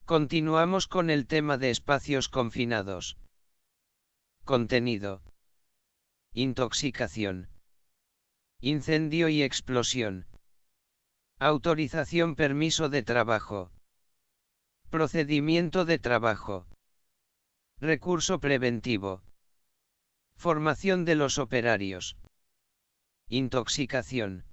Continuamos con el tema de espacios confinados. Contenido: intoxicación, incendio y explosión. Autorización, permiso de trabajo. Procedimiento de trabajo. Recurso preventivo. Formación de los operarios. Intoxicación.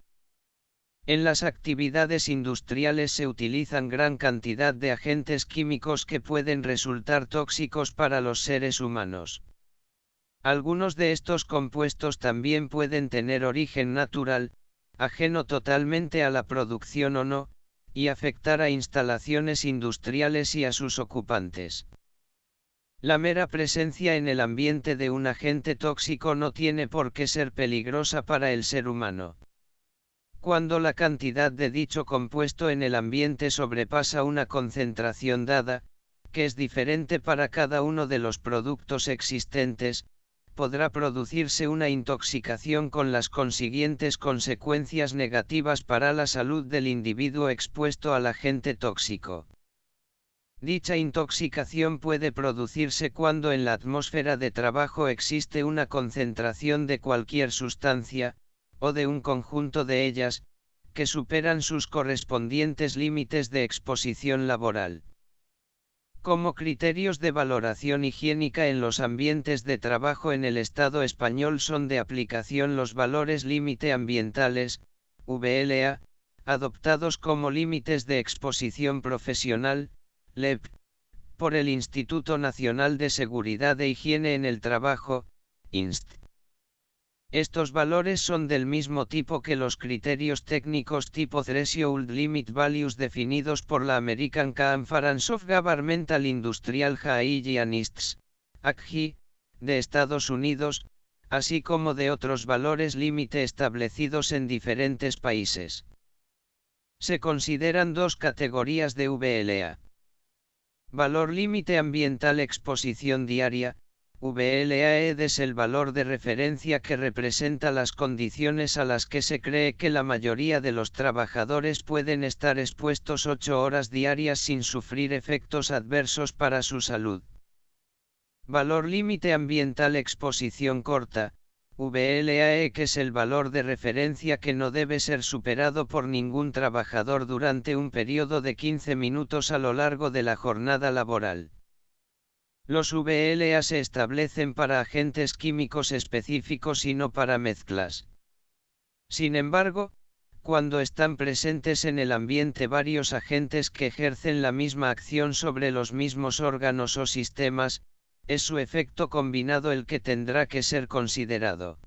En las actividades industriales se utilizan gran cantidad de agentes químicos que pueden resultar tóxicos para los seres humanos. Algunos de estos compuestos también pueden tener origen natural, ajeno totalmente a la producción o no, y afectar a instalaciones industriales y a sus ocupantes. La mera presencia en el ambiente de un agente tóxico no tiene por qué ser peligrosa para el ser humano. Cuando la cantidad de dicho compuesto en el ambiente sobrepasa una concentración dada, que es diferente para cada uno de los productos existentes, podrá producirse una intoxicación con las consiguientes consecuencias negativas para la salud del individuo expuesto al agente tóxico. Dicha intoxicación puede producirse cuando en la atmósfera de trabajo existe una concentración de cualquier sustancia, o de un conjunto de ellas, que superan sus correspondientes límites de exposición laboral. Como criterios de valoración higiénica en los ambientes de trabajo en el Estado español son de aplicación los valores límite ambientales, VLA, adoptados como límites de exposición profesional, LEP, por el Instituto Nacional de Seguridad e Higiene en el Trabajo, INST. Estos valores son del mismo tipo que los criterios técnicos tipo Threshold Limit Values definidos por la American Conference of Governmental Industrial Hygienists, ACHI, de Estados Unidos, así como de otros valores límite establecidos en diferentes países. Se consideran dos categorías de VLA. Valor límite ambiental exposición diaria. VLAED es el valor de referencia que representa las condiciones a las que se cree que la mayoría de los trabajadores pueden estar expuestos 8 horas diarias sin sufrir efectos adversos para su salud. Valor límite ambiental exposición corta. VLAE, que es el valor de referencia que no debe ser superado por ningún trabajador durante un periodo de 15 minutos a lo largo de la jornada laboral. Los VLA se establecen para agentes químicos específicos y no para mezclas. Sin embargo, cuando están presentes en el ambiente varios agentes que ejercen la misma acción sobre los mismos órganos o sistemas, es su efecto combinado el que tendrá que ser considerado.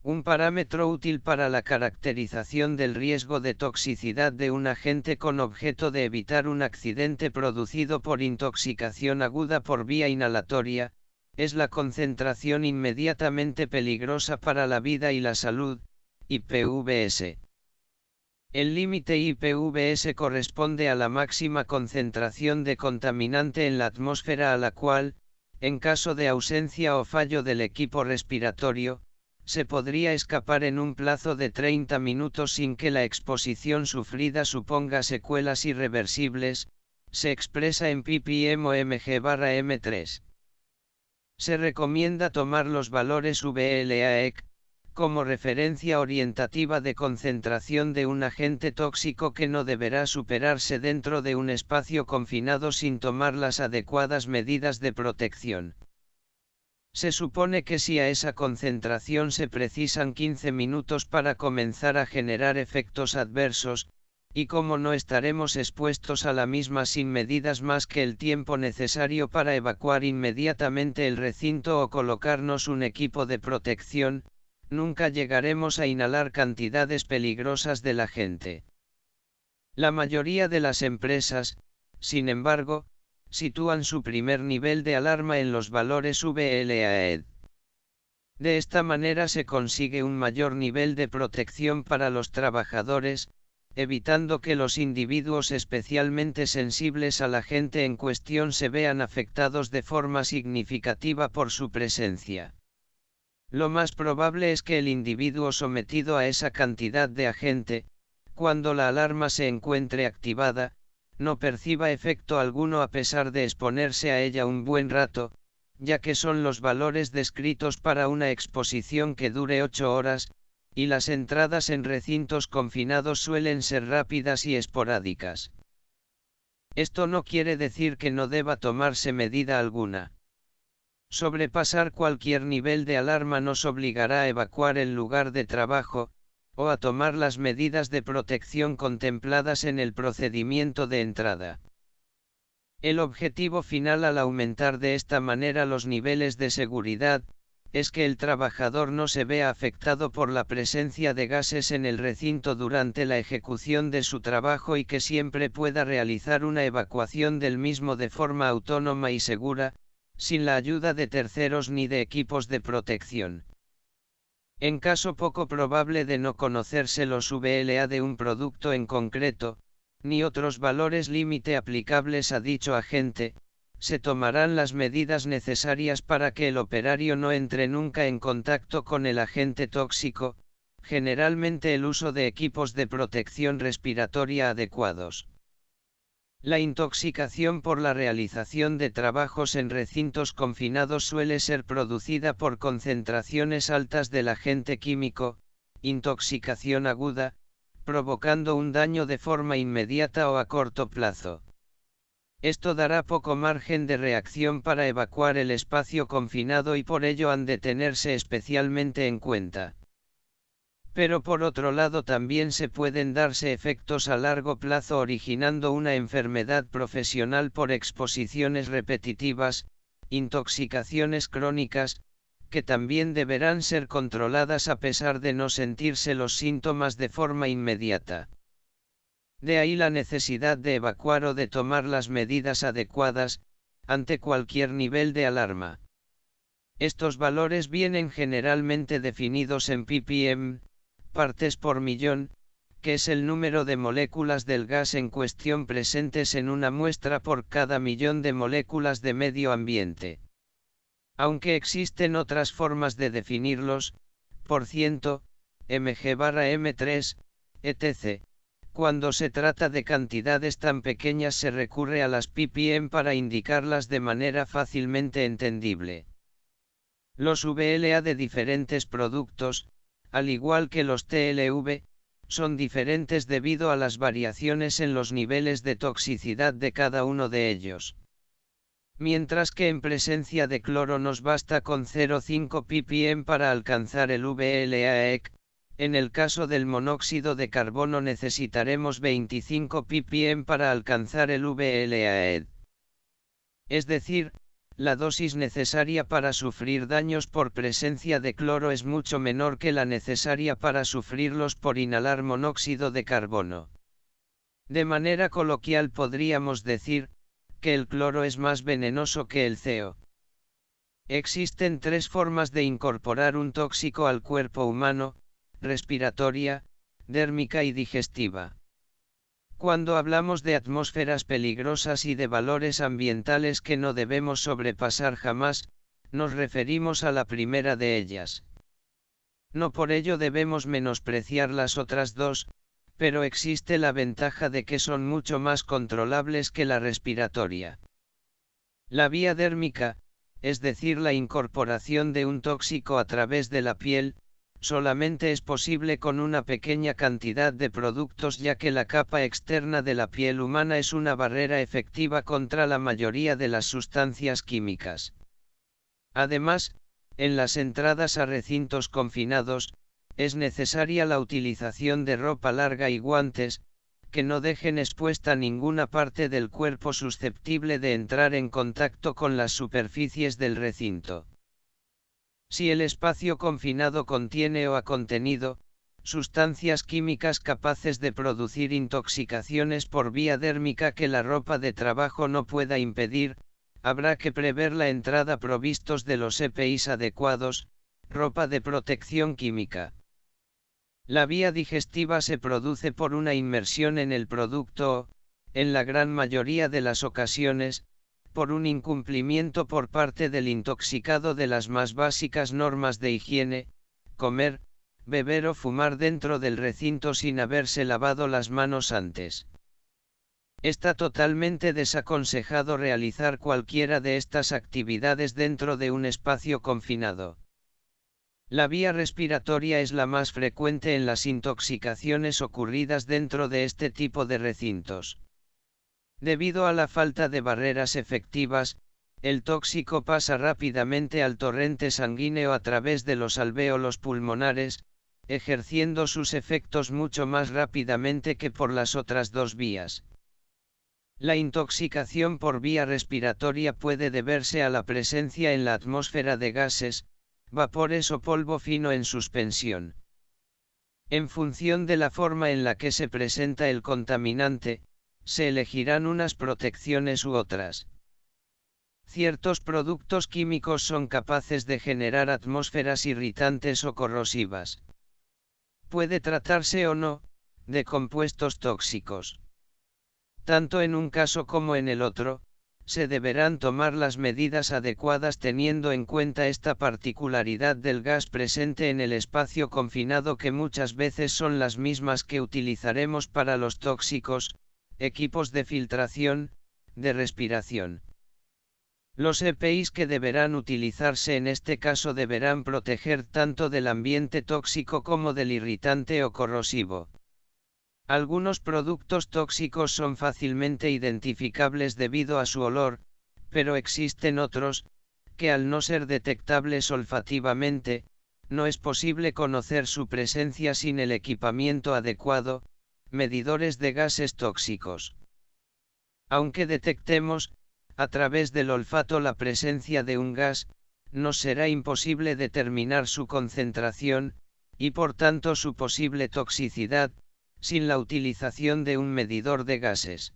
Un parámetro útil para la caracterización del riesgo de toxicidad de un agente con objeto de evitar un accidente producido por intoxicación aguda por vía inhalatoria, es la concentración inmediatamente peligrosa para la vida y la salud, IPVS. El límite IPVS corresponde a la máxima concentración de contaminante en la atmósfera a la cual, en caso de ausencia o fallo del equipo respiratorio, se podría escapar en un plazo de 30 minutos sin que la exposición sufrida suponga secuelas irreversibles, se expresa en ppm o mg/m3. Se recomienda tomar los valores VLAEC, como referencia orientativa de concentración de un agente tóxico que no deberá superarse dentro de un espacio confinado sin tomar las adecuadas medidas de protección. Se supone que si a esa concentración se precisan 15 minutos para comenzar a generar efectos adversos, y como no estaremos expuestos a la misma sin medidas más que el tiempo necesario para evacuar inmediatamente el recinto o colocarnos un equipo de protección, nunca llegaremos a inhalar cantidades peligrosas del agente. La mayoría de las empresas, sin embargo, sitúan su primer nivel de alarma en los valores VLAED. De esta manera se consigue un mayor nivel de protección para los trabajadores, evitando que los individuos especialmente sensibles al agente en cuestión se vean afectados de forma significativa por su presencia. Lo más probable es que el individuo sometido a esa cantidad de agente, cuando la alarma se encuentre activada, no perciba efecto alguno a pesar de exponerse a ella un buen rato, ya que son los valores descritos para una exposición que dure 8 horas, y las entradas en recintos confinados suelen ser rápidas y esporádicas. Esto no quiere decir que no deba tomarse medida alguna. Sobrepasar cualquier nivel de alarma nos obligará a evacuar el lugar de trabajo, o a tomar las medidas de protección contempladas en el procedimiento de entrada. El objetivo final al aumentar de esta manera los niveles de seguridad, es que el trabajador no se vea afectado por la presencia de gases en el recinto durante la ejecución de su trabajo y que siempre pueda realizar una evacuación del mismo de forma autónoma y segura, sin la ayuda de terceros ni de equipos de protección. En caso poco probable de no conocerse los VLA de un producto en concreto, ni otros valores límite aplicables a dicho agente, se tomarán las medidas necesarias para que el operario no entre nunca en contacto con el agente tóxico, generalmente el uso de equipos de protección respiratoria adecuados. La intoxicación por la realización de trabajos en recintos confinados suele ser producida por concentraciones altas del agente químico, intoxicación aguda, provocando un daño de forma inmediata o a corto plazo. Esto dará poco margen de reacción para evacuar el espacio confinado y por ello han de tenerse especialmente en cuenta. Pero por otro lado también se pueden darse efectos a largo plazo originando una enfermedad profesional por exposiciones repetitivas, intoxicaciones crónicas, que también deberán ser controladas a pesar de no sentirse los síntomas de forma inmediata. De ahí la necesidad de evacuar o de tomar las medidas adecuadas, ante cualquier nivel de alarma. Estos valores vienen generalmente definidos en ppm, partes por millón, que es el número de moléculas del gas en cuestión presentes en una muestra por cada millón de moléculas de medio ambiente. Aunque existen otras formas de definirlos, por ciento, mg/m3, etc., cuando se trata de cantidades tan pequeñas se recurre a las ppm para indicarlas de manera fácilmente entendible. Los VLA de diferentes productos, al igual que los TLV, son diferentes debido a las variaciones en los niveles de toxicidad de cada uno de ellos. Mientras que en presencia de cloro nos basta con 0,5 ppm para alcanzar el VLA-EC, en el caso del monóxido de carbono necesitaremos 25 ppm para alcanzar el VLA-ED. Es decir, la dosis necesaria para sufrir daños por presencia de cloro es mucho menor que la necesaria para sufrirlos por inhalar monóxido de carbono. De manera coloquial podríamos decir, que el cloro es más venenoso que el CO. Existen tres formas de incorporar un tóxico al cuerpo humano: respiratoria, dérmica y digestiva. Cuando hablamos de atmósferas peligrosas y de valores ambientales que no debemos sobrepasar jamás, nos referimos a la primera de ellas. No por ello debemos menospreciar las otras dos, pero existe la ventaja de que son mucho más controlables que la respiratoria. La vía dérmica, es decir, la incorporación de un tóxico a través de la piel, solamente es posible con una pequeña cantidad de productos, ya que la capa externa de la piel humana es una barrera efectiva contra la mayoría de las sustancias químicas. Además, en las entradas a recintos confinados, es necesaria la utilización de ropa larga y guantes, que no dejen expuesta ninguna parte del cuerpo susceptible de entrar en contacto con las superficies del recinto. Si el espacio confinado contiene o ha contenido sustancias químicas capaces de producir intoxicaciones por vía dérmica que la ropa de trabajo no pueda impedir, habrá que prever la entrada provistos de los EPIs adecuados, ropa de protección química. La vía digestiva se produce por una inmersión en el producto o, en la gran mayoría de las ocasiones, por un incumplimiento por parte del intoxicado de las más básicas normas de higiene: comer, beber o fumar dentro del recinto sin haberse lavado las manos antes. Está totalmente desaconsejado realizar cualquiera de estas actividades dentro de un espacio confinado. La vía respiratoria es la más frecuente en las intoxicaciones ocurridas dentro de este tipo de recintos. Debido a la falta de barreras efectivas, el tóxico pasa rápidamente al torrente sanguíneo a través de los alvéolos pulmonares, ejerciendo sus efectos mucho más rápidamente que por las otras dos vías. La intoxicación por vía respiratoria puede deberse a la presencia en la atmósfera de gases, vapores o polvo fino en suspensión. En función de la forma en la que se presenta el contaminante, se elegirán unas protecciones u otras. Ciertos productos químicos son capaces de generar atmósferas irritantes o corrosivas. Puede tratarse o no, de compuestos tóxicos. Tanto en un caso como en el otro, se deberán tomar las medidas adecuadas teniendo en cuenta esta particularidad del gas presente en el espacio confinado, que muchas veces son las mismas que utilizaremos para los tóxicos, equipos de filtración, de respiración. Los EPIs que deberán utilizarse en este caso deberán proteger tanto del ambiente tóxico como del irritante o corrosivo. Algunos productos tóxicos son fácilmente identificables debido a su olor, pero existen otros, que al no ser detectables olfativamente, no es posible conocer su presencia sin el equipamiento adecuado, medidores de gases tóxicos. Aunque detectemos, a través del olfato, la presencia de un gas, nos será imposible determinar su concentración, y por tanto su posible toxicidad, sin la utilización de un medidor de gases.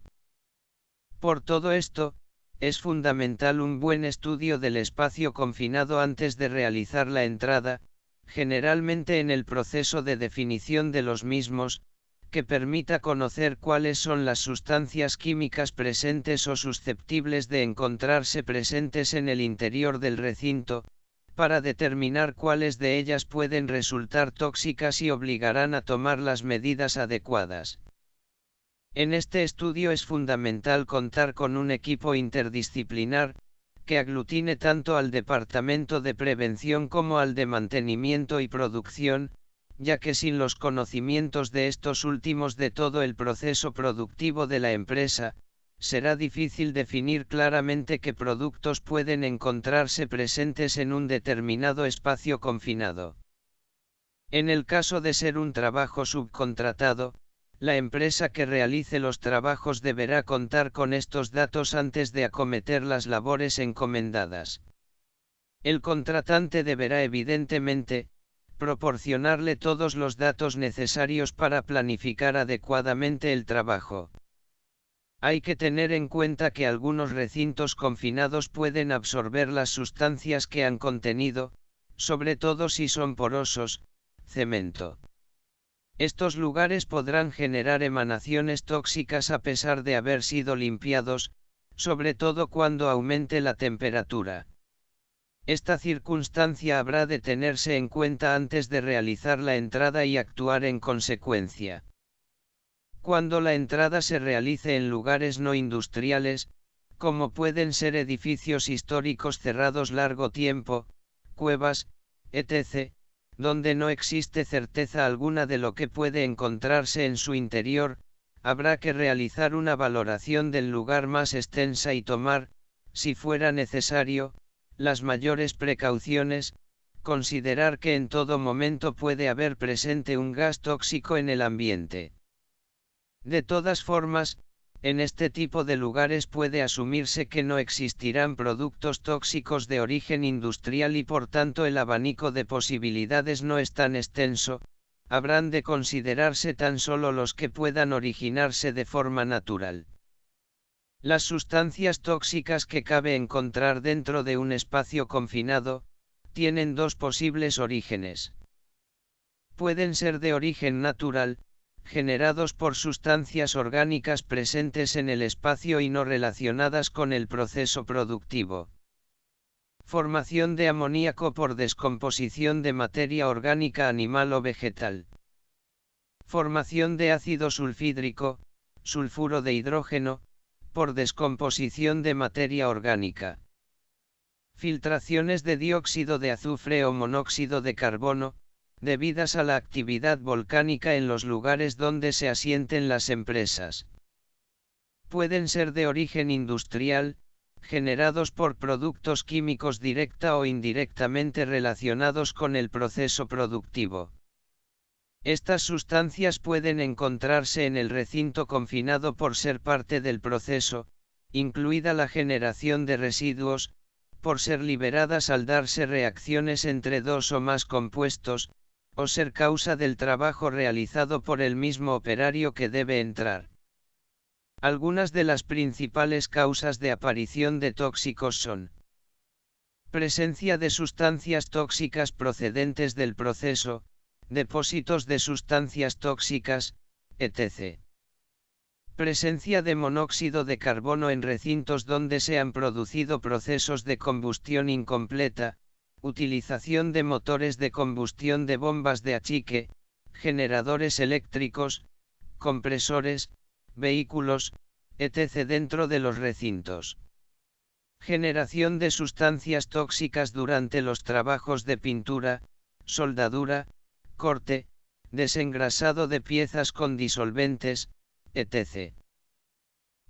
Por todo esto, es fundamental un buen estudio del espacio confinado antes de realizar la entrada, generalmente en el proceso de definición de los mismos, que permita conocer cuáles son las sustancias químicas presentes o susceptibles de encontrarse presentes en el interior del recinto, para determinar cuáles de ellas pueden resultar tóxicas y obligarán a tomar las medidas adecuadas. En este estudio es fundamental contar con un equipo interdisciplinar, que aglutine tanto al departamento de prevención como al de mantenimiento y producción, ya que sin los conocimientos de estos últimos de todo el proceso productivo de la empresa, será difícil definir claramente qué productos pueden encontrarse presentes en un determinado espacio confinado. En el caso de ser un trabajo subcontratado, la empresa que realice los trabajos deberá contar con estos datos antes de acometer las labores encomendadas. El contratante deberá evidentemente proporcionarle todos los datos necesarios para planificar adecuadamente el trabajo. Hay que tener en cuenta que algunos recintos confinados pueden absorber las sustancias que han contenido, sobre todo si son porosos, cemento. Estos lugares podrán generar emanaciones tóxicas a pesar de haber sido limpiados, sobre todo cuando aumente la temperatura. Esta circunstancia habrá de tenerse en cuenta antes de realizar la entrada y actuar en consecuencia. Cuando la entrada se realice en lugares no industriales, como pueden ser edificios históricos cerrados largo tiempo, cuevas, etc., donde no existe certeza alguna de lo que puede encontrarse en su interior, habrá que realizar una valoración del lugar más extensa y tomar, si fuera necesario, las mayores precauciones, considerar que en todo momento puede haber presente un gas tóxico en el ambiente. De todas formas, en este tipo de lugares puede asumirse que no existirán productos tóxicos de origen industrial y por tanto el abanico de posibilidades no es tan extenso, habrán de considerarse tan solo los que puedan originarse de forma natural. Las sustancias tóxicas que cabe encontrar dentro de un espacio confinado, tienen dos posibles orígenes. Pueden ser de origen natural, generados por sustancias orgánicas presentes en el espacio y no relacionadas con el proceso productivo. Formación de amoníaco por descomposición de materia orgánica animal o vegetal. Formación de ácido sulfídrico, sulfuro de hidrógeno, por descomposición de materia orgánica. Filtraciones de dióxido de azufre o monóxido de carbono, debidas a la actividad volcánica en los lugares donde se asienten las empresas. Pueden ser de origen industrial, generados por productos químicos directa o indirectamente relacionados con el proceso productivo. Estas sustancias pueden encontrarse en el recinto confinado por ser parte del proceso, incluida la generación de residuos, por ser liberadas al darse reacciones entre dos o más compuestos, o ser causa del trabajo realizado por el mismo operario que debe entrar. Algunas de las principales causas de aparición de tóxicos son: presencia de sustancias tóxicas procedentes del proceso, depósitos de sustancias tóxicas, etc. Presencia de monóxido de carbono en recintos donde se han producido procesos de combustión incompleta, utilización de motores de combustión de bombas de achique, generadores eléctricos, compresores, vehículos, etc. dentro de los recintos. Generación de sustancias tóxicas durante los trabajos de pintura, soldadura, corte, desengrasado de piezas con disolventes, etc.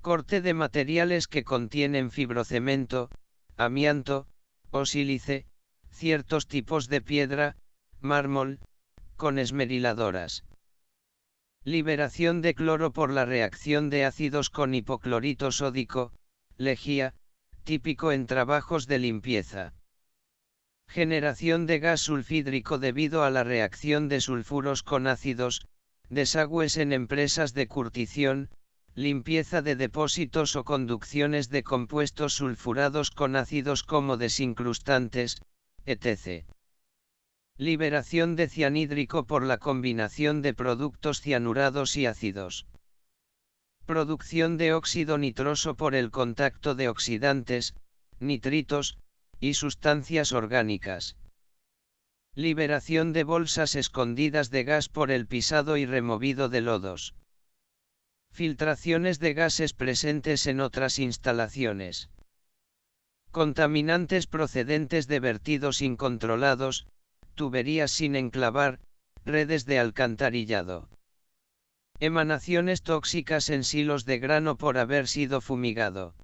Corte de materiales que contienen fibrocemento, amianto, o sílice, ciertos tipos de piedra, mármol, con esmeriladoras. Liberación de cloro por la reacción de ácidos con hipoclorito sódico, lejía, típico en trabajos de limpieza. Generación de gas sulfídrico debido a la reacción de sulfuros con ácidos, desagües en empresas de curtición, limpieza de depósitos o conducciones de compuestos sulfurados con ácidos como desincrustantes, etc. Liberación de cianhídrico por la combinación de productos cianurados y ácidos. Producción de óxido nitroso por el contacto de oxidantes, nitritos, y sustancias orgánicas. Liberación de bolsas escondidas de gas por el pisado y removido de lodos. Filtraciones de gases presentes en otras instalaciones. Contaminantes procedentes de vertidos incontrolados, tuberías sin enclavar, redes de alcantarillado. Emanaciones tóxicas en silos de grano por haber sido fumigado.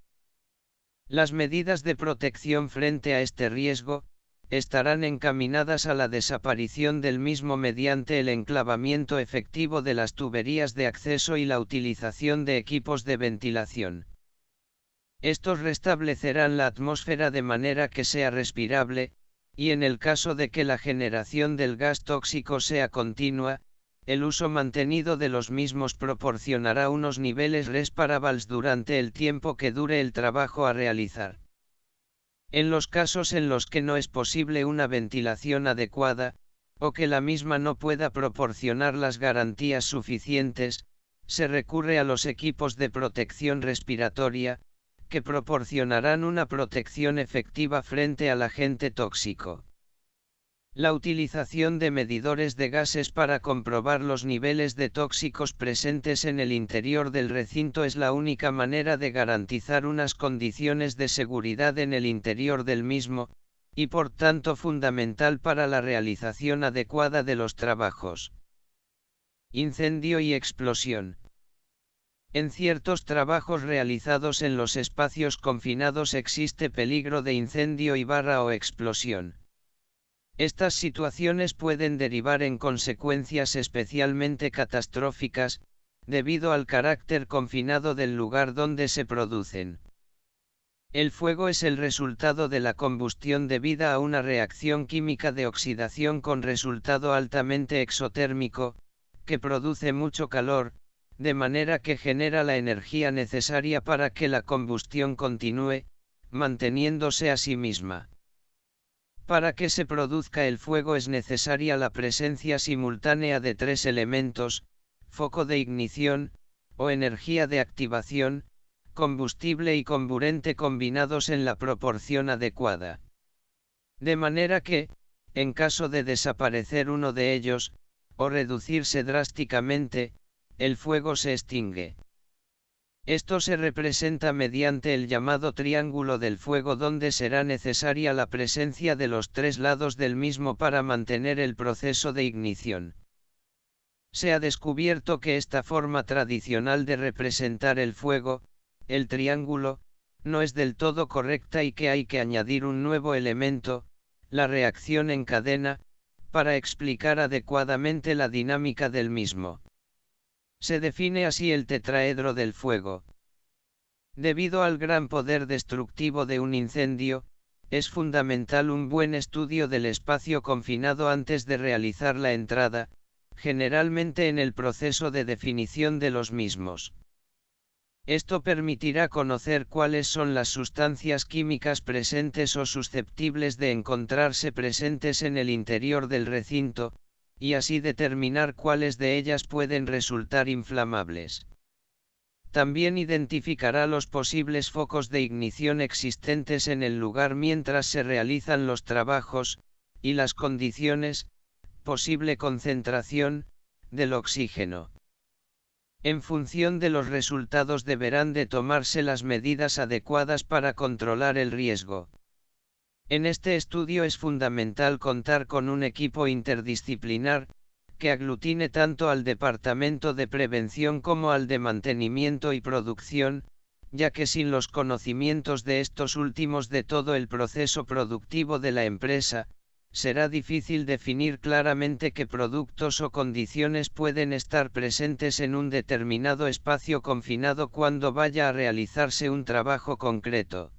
Las medidas de protección frente a este riesgo estarán encaminadas a la desaparición del mismo mediante el enclavamiento efectivo de las tuberías de acceso y la utilización de equipos de ventilación. Estos restablecerán la atmósfera de manera que sea respirable, y en el caso de que la generación del gas tóxico sea continua, el uso mantenido de los mismos proporcionará unos niveles respirables durante el tiempo que dure el trabajo a realizar. En los casos en los que no es posible una ventilación adecuada, o que la misma no pueda proporcionar las garantías suficientes, se recurre a los equipos de protección respiratoria, que proporcionarán una protección efectiva frente al agente tóxico. La utilización de medidores de gases para comprobar los niveles de tóxicos presentes en el interior del recinto es la única manera de garantizar unas condiciones de seguridad en el interior del mismo, y por tanto fundamental para la realización adecuada de los trabajos. Incendio y explosión. En ciertos trabajos realizados en los espacios confinados existe peligro de incendio o explosión. Estas situaciones pueden derivar en consecuencias especialmente catastróficas, debido al carácter confinado del lugar donde se producen. El fuego es el resultado de la combustión debida a una reacción química de oxidación con resultado altamente exotérmico, que produce mucho calor, de manera que genera la energía necesaria para que la combustión continúe, manteniéndose a sí misma. Para que se produzca el fuego es necesaria la presencia simultánea de tres elementos: foco de ignición, o energía de activación, combustible y comburente combinados en la proporción adecuada. De manera que, en caso de desaparecer uno de ellos, o reducirse drásticamente, el fuego se extingue. Esto se representa mediante el llamado triángulo del fuego, donde será necesaria la presencia de los tres lados del mismo para mantener el proceso de ignición. Se ha descubierto que esta forma tradicional de representar el fuego, el triángulo, no es del todo correcta y que hay que añadir un nuevo elemento, la reacción en cadena, para explicar adecuadamente la dinámica del mismo. Se define así el tetraedro del fuego. Debido al gran poder destructivo de un incendio, es fundamental un buen estudio del espacio confinado antes de realizar la entrada, generalmente en el proceso de definición de los mismos. Esto permitirá conocer cuáles son las sustancias químicas presentes o susceptibles de encontrarse presentes en el interior del recinto, y así determinar cuáles de ellas pueden resultar inflamables. También identificará los posibles focos de ignición existentes en el lugar mientras se realizan los trabajos, y las condiciones, posible concentración, del oxígeno. En función de los resultados deberán de tomarse las medidas adecuadas para controlar el riesgo. En este estudio es fundamental contar con un equipo interdisciplinar, que aglutine tanto al Departamento de Prevención como al de Mantenimiento y Producción, ya que sin los conocimientos de estos últimos de todo el proceso productivo de la empresa, será difícil definir claramente qué productos o condiciones pueden estar presentes en un determinado espacio confinado cuando vaya a realizarse un trabajo concreto.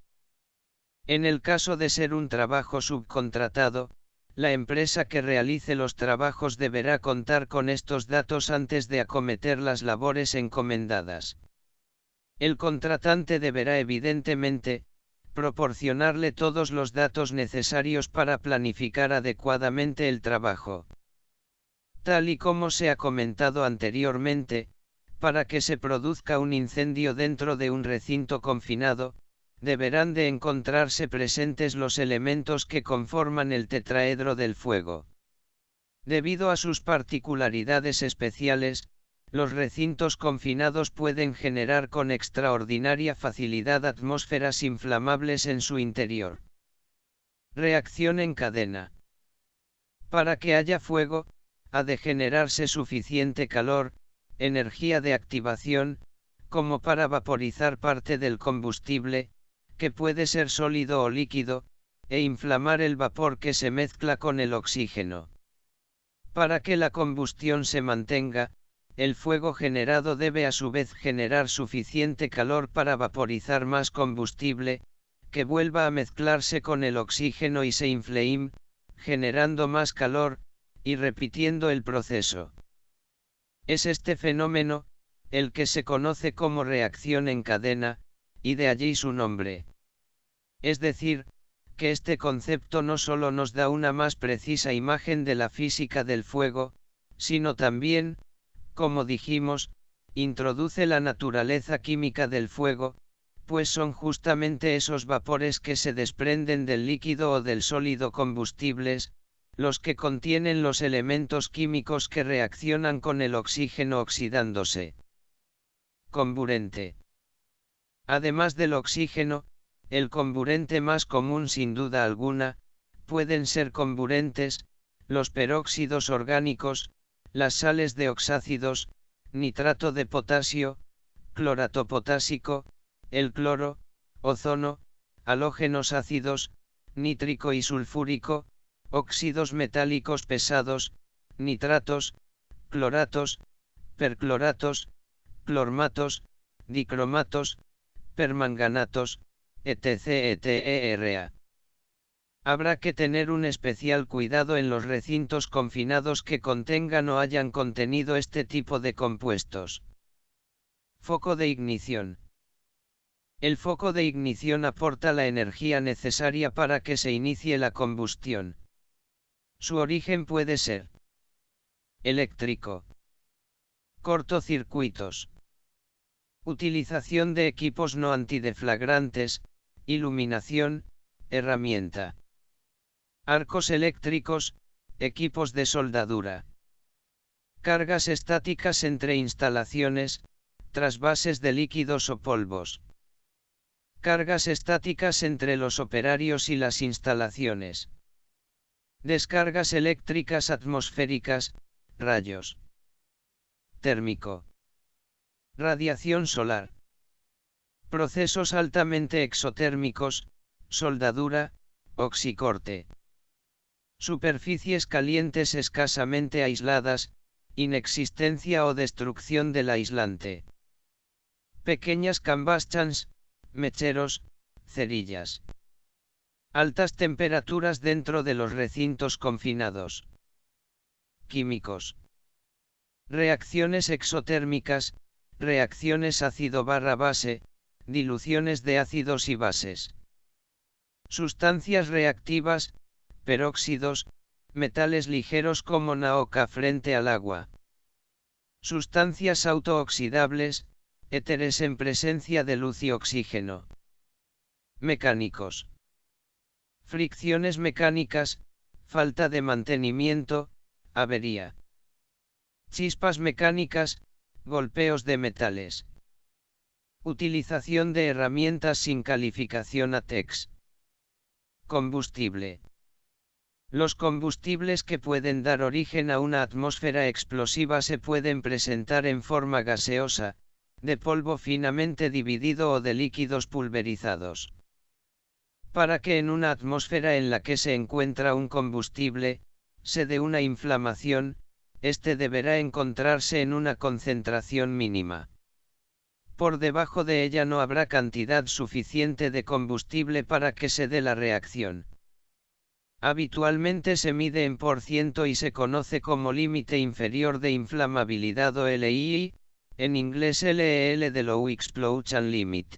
En el caso de ser un trabajo subcontratado, la empresa que realice los trabajos deberá contar con estos datos antes de acometer las labores encomendadas. El contratante deberá evidentemente proporcionarle todos los datos necesarios para planificar adecuadamente el trabajo. Tal y como se ha comentado anteriormente, para que se produzca un incendio dentro de un recinto confinado, deberán de encontrarse presentes los elementos que conforman el tetraedro del fuego. Debido a sus particularidades especiales, los recintos confinados pueden generar con extraordinaria facilidad atmósferas inflamables en su interior. Reacción en cadena. Para que haya fuego, ha de generarse suficiente calor, energía de activación, como para vaporizar parte del combustible, que puede ser sólido o líquido, e inflamar el vapor que se mezcla con el oxígeno. Para que la combustión se mantenga, el fuego generado debe a su vez generar suficiente calor para vaporizar más combustible, que vuelva a mezclarse con el oxígeno y se inflame, generando más calor, y repitiendo el proceso. Es este fenómeno, el que se conoce como reacción en cadena, y de allí su nombre. Es decir, que este concepto no solo nos da una más precisa imagen de la física del fuego, sino también, como dijimos, introduce la naturaleza química del fuego, pues son justamente esos vapores que se desprenden del líquido o del sólido combustibles, los que contienen los elementos químicos que reaccionan con el oxígeno oxidándose. Comburente. Además del oxígeno, el comburente más común sin duda alguna, pueden ser comburentes, los peróxidos orgánicos, las sales de oxácidos, nitrato de potasio, clorato potásico, el cloro, ozono, halógenos ácidos, nítrico y sulfúrico, óxidos metálicos pesados, nitratos, cloratos, percloratos, clormatos, dicromatos, permanganatos, etc. etc. Habrá que tener un especial cuidado en los recintos confinados que contengan o hayan contenido este tipo de compuestos. Foco de ignición. El foco de ignición aporta la energía necesaria para que se inicie la combustión. Su origen puede ser eléctrico. Cortocircuitos. Utilización de equipos no antideflagrantes, iluminación, herramienta. Arcos eléctricos, equipos de soldadura. Cargas estáticas entre instalaciones, trasvases de líquidos o polvos. Cargas estáticas entre los operarios y las instalaciones. Descargas eléctricas atmosféricas, rayos. Térmico. Radiación solar. Procesos altamente exotérmicos, soldadura, oxicorte. Superficies calientes escasamente aisladas, inexistencia o destrucción del aislante. Pequeñas combustions, mecheros, cerillas. Altas temperaturas dentro de los recintos confinados. Químicos. Reacciones exotérmicas, reacciones ácido-base, diluciones de ácidos y bases. Sustancias reactivas, peróxidos, metales ligeros como NaOH frente al agua. Sustancias autooxidables, éteres en presencia de luz y oxígeno. Mecánicos. Fricciones mecánicas, falta de mantenimiento, avería. Chispas mecánicas, golpeos de metales. Utilización de herramientas sin calificación ATEX. Combustible. Los combustibles que pueden dar origen a una atmósfera explosiva se pueden presentar en forma gaseosa, de polvo finamente dividido o de líquidos pulverizados. Para que en una atmósfera en la que se encuentra un combustible, se dé una inflamación, este deberá encontrarse en una concentración mínima. Por debajo de ella no habrá cantidad suficiente de combustible para que se dé la reacción. Habitualmente se mide en % y se conoce como límite inferior de inflamabilidad o LII, en inglés LEL de Low Explosion Limit.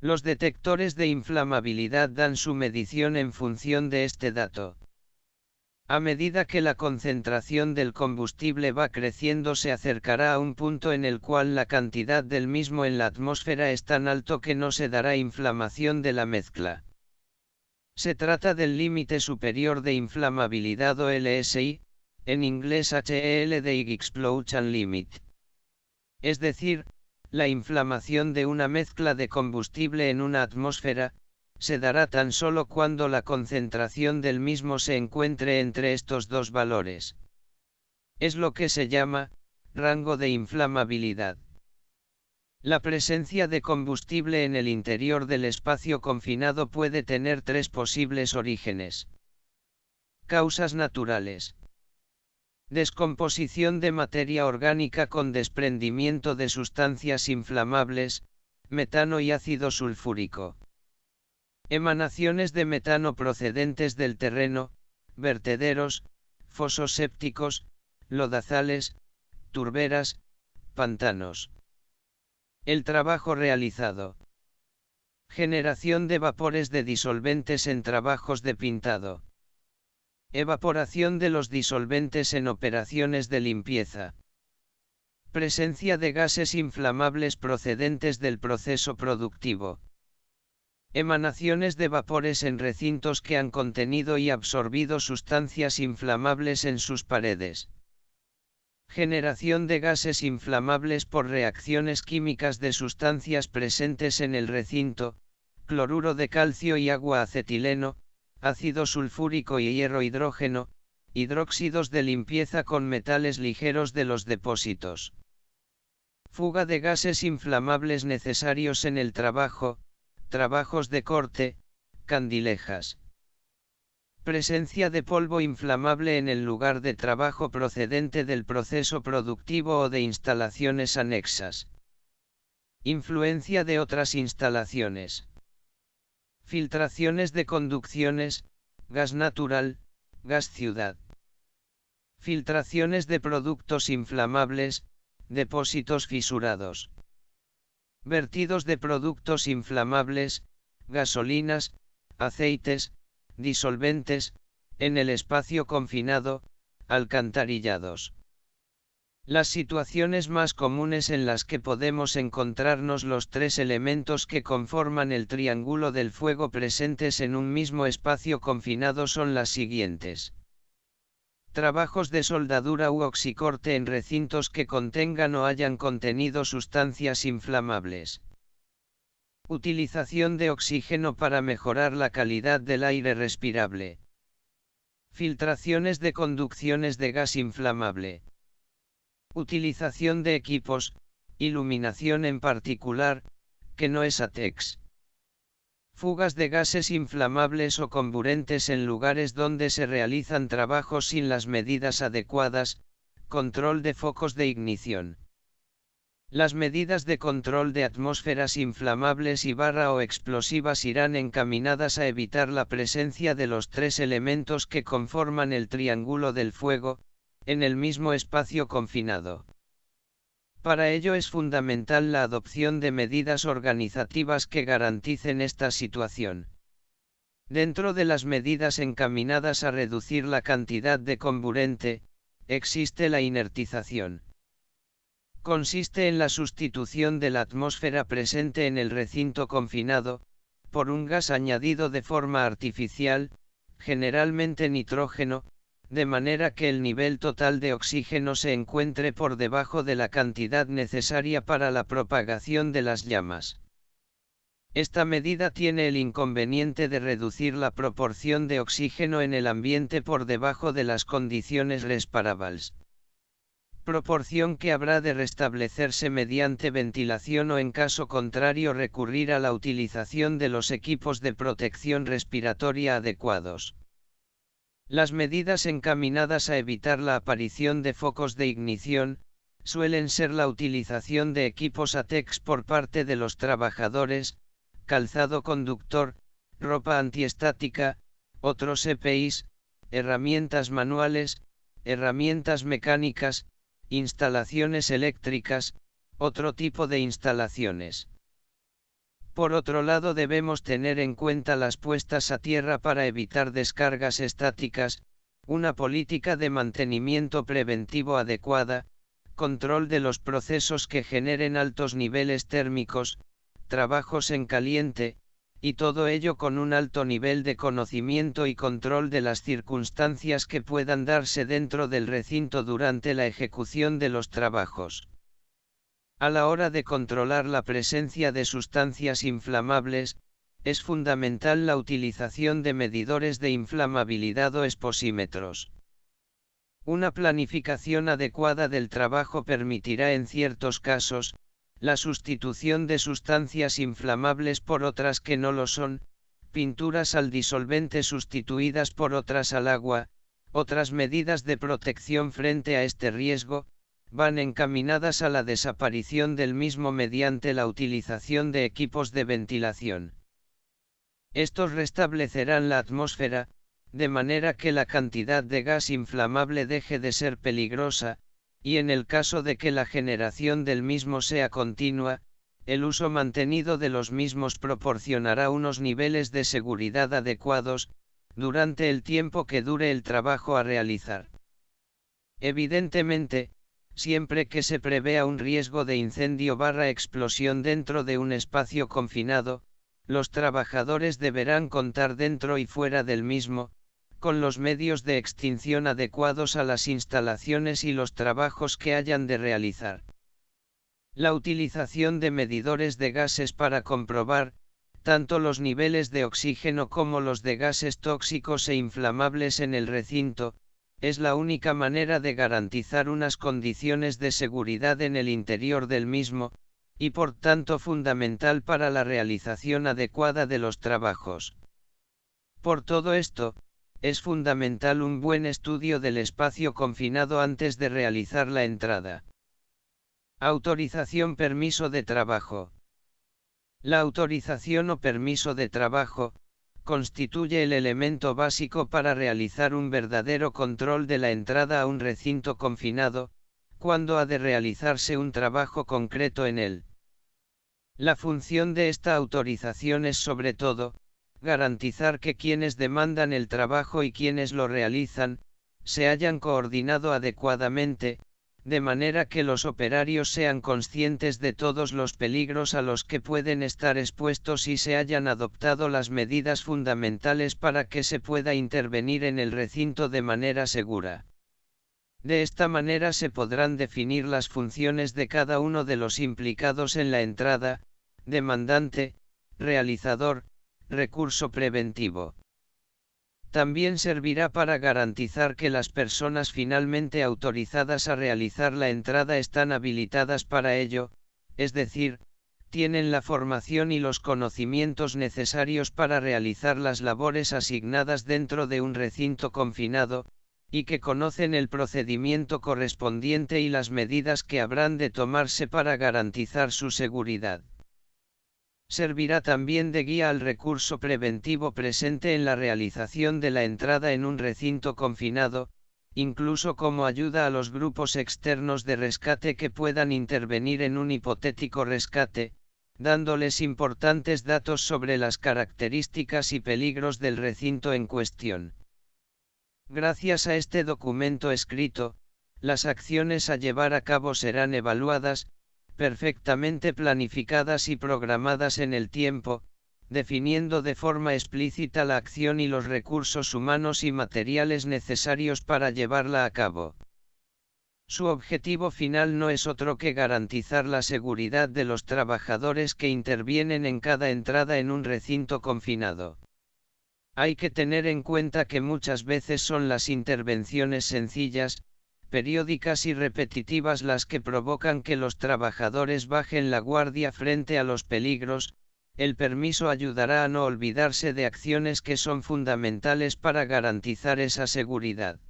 Los detectores de inflamabilidad dan su medición en función de este dato. A medida que la concentración del combustible va creciendo, se acercará a un punto en el cual la cantidad del mismo en la atmósfera es tan alto que no se dará inflamación de la mezcla. Se trata del límite superior de inflamabilidad o LSI, en inglés HEL de Explosion Limit. Es decir, la inflamación de una mezcla de combustible en una atmósfera, se dará tan solo cuando la concentración del mismo se encuentre entre estos dos valores. Es lo que se llama, rango de inflamabilidad. La presencia de combustible en el interior del espacio confinado puede tener tres posibles orígenes. Causas naturales. Descomposición de materia orgánica con desprendimiento de sustancias inflamables, metano y ácido sulfúrico. Emanaciones de metano procedentes del terreno, vertederos, fosos sépticos, lodazales, turberas, pantanos. El trabajo realizado. Generación de vapores de disolventes en trabajos de pintado. Evaporación de los disolventes en operaciones de limpieza. Presencia de gases inflamables procedentes del proceso productivo. Emanaciones de vapores en recintos que han contenido y absorbido sustancias inflamables en sus paredes. Generación de gases inflamables por reacciones químicas de sustancias presentes en el recinto, cloruro de calcio y agua acetileno, ácido sulfúrico y hierro hidrógeno, hidróxidos de limpieza con metales ligeros de los depósitos. Fuga de gases inflamables necesarios en el trabajo, trabajos de corte, candilejas. Presencia de polvo inflamable en el lugar de trabajo procedente del proceso productivo o de instalaciones anexas. Influencia de otras instalaciones. Filtraciones de conducciones, gas natural, gas ciudad. Filtraciones de productos inflamables, depósitos fisurados. Vertidos de productos inflamables, gasolinas, aceites, disolventes, en el espacio confinado, alcantarillados. Las situaciones más comunes en las que podemos encontrarnos los tres elementos que conforman el triángulo del fuego presentes en un mismo espacio confinado son las siguientes. Trabajos de soldadura u oxicorte en recintos que contengan o hayan contenido sustancias inflamables. Utilización de oxígeno para mejorar la calidad del aire respirable. Filtraciones de conducciones de gas inflamable. Utilización de equipos, iluminación en particular, que no es ATEX. Fugas de gases inflamables o comburentes en lugares donde se realizan trabajos sin las medidas adecuadas, control de focos de ignición. Las medidas de control de atmósferas inflamables o explosivas irán encaminadas a evitar la presencia de los tres elementos que conforman el triángulo del fuego, en el mismo espacio confinado. Para ello es fundamental la adopción de medidas organizativas que garanticen esta situación. Dentro de las medidas encaminadas a reducir la cantidad de comburente, existe la inertización. Consiste en la sustitución de la atmósfera presente en el recinto confinado, por un gas añadido de forma artificial, generalmente nitrógeno, de manera que el nivel total de oxígeno se encuentre por debajo de la cantidad necesaria para la propagación de las llamas. Esta medida tiene el inconveniente de reducir la proporción de oxígeno en el ambiente por debajo de las condiciones respirables. Proporción que habrá de restablecerse mediante ventilación o en caso contrario recurrir a la utilización de los equipos de protección respiratoria adecuados. Las medidas encaminadas a evitar la aparición de focos de ignición, suelen ser la utilización de equipos ATEX por parte de los trabajadores, calzado conductor, ropa antiestática, otros EPIs, herramientas manuales, herramientas mecánicas, instalaciones eléctricas, otro tipo de instalaciones. Por otro lado debemos tener en cuenta las puestas a tierra para evitar descargas estáticas, una política de mantenimiento preventivo adecuada, control de los procesos que generen altos niveles térmicos, trabajos en caliente, y todo ello con un alto nivel de conocimiento y control de las circunstancias que puedan darse dentro del recinto durante la ejecución de los trabajos. A la hora de controlar la presencia de sustancias inflamables, es fundamental la utilización de medidores de inflamabilidad o exposímetros. Una planificación adecuada del trabajo permitirá en ciertos casos, la sustitución de sustancias inflamables por otras que no lo son, pinturas al disolvente sustituidas por otras al agua, otras medidas de protección frente a este riesgo, van encaminadas a la desaparición del mismo mediante la utilización de equipos de ventilación. Estos restablecerán la atmósfera, de manera que la cantidad de gas inflamable deje de ser peligrosa, y en el caso de que la generación del mismo sea continua, el uso mantenido de los mismos proporcionará unos niveles de seguridad adecuados, durante el tiempo que dure el trabajo a realizar. Evidentemente, siempre que se prevea un riesgo de incendio/explosión dentro de un espacio confinado, los trabajadores deberán contar dentro y fuera del mismo, con los medios de extinción adecuados a las instalaciones y los trabajos que hayan de realizar. La utilización de medidores de gases para comprobar, tanto los niveles de oxígeno como los de gases tóxicos e inflamables en el recinto, es la única manera de garantizar unas condiciones de seguridad en el interior del mismo, y por tanto fundamental para la realización adecuada de los trabajos. Por todo esto, es fundamental un buen estudio del espacio confinado antes de realizar la entrada. Autorización permiso de trabajo. La autorización o permiso de trabajo constituye el elemento básico para realizar un verdadero control de la entrada a un recinto confinado, cuando ha de realizarse un trabajo concreto en él. La función de esta autorización es sobre todo, garantizar que quienes demandan el trabajo y quienes lo realizan, se hayan coordinado adecuadamente, de manera que los operarios sean conscientes de todos los peligros a los que pueden estar expuestos y se hayan adoptado las medidas fundamentales para que se pueda intervenir en el recinto de manera segura. De esta manera se podrán definir las funciones de cada uno de los implicados en la entrada: demandante, realizador, recurso preventivo. También servirá para garantizar que las personas finalmente autorizadas a realizar la entrada están habilitadas para ello, es decir, tienen la formación y los conocimientos necesarios para realizar las labores asignadas dentro de un recinto confinado, y que conocen el procedimiento correspondiente y las medidas que habrán de tomarse para garantizar su seguridad. Servirá también de guía al recurso preventivo presente en la realización de la entrada en un recinto confinado, incluso como ayuda a los grupos externos de rescate que puedan intervenir en un hipotético rescate, dándoles importantes datos sobre las características y peligros del recinto en cuestión. Gracias a este documento escrito, las acciones a llevar a cabo serán evaluadas, perfectamente planificadas y programadas en el tiempo, definiendo de forma explícita la acción y los recursos humanos y materiales necesarios para llevarla a cabo. Su objetivo final no es otro que garantizar la seguridad de los trabajadores que intervienen en cada entrada en un recinto confinado. Hay que tener en cuenta que muchas veces son las intervenciones sencillas, periódicas y repetitivas las que provocan que los trabajadores bajen la guardia frente a los peligros. El permiso ayudará a no olvidarse de acciones que son fundamentales para garantizar esa seguridad.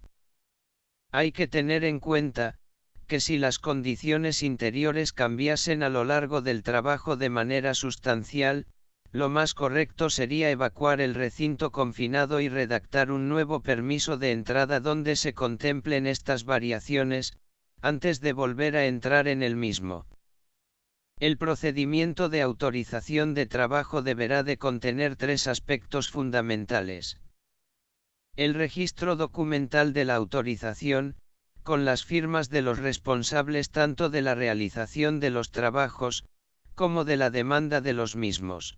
Hay que tener en cuenta que si las condiciones interiores cambiasen a lo largo del trabajo de manera sustancial, lo más correcto sería evacuar el recinto confinado y redactar un nuevo permiso de entrada donde se contemplen estas variaciones, antes de volver a entrar en el mismo. El procedimiento de autorización de trabajo deberá de contener 3 aspectos fundamentales. El registro documental de la autorización, con las firmas de los responsables tanto de la realización de los trabajos, como de la demanda de los mismos.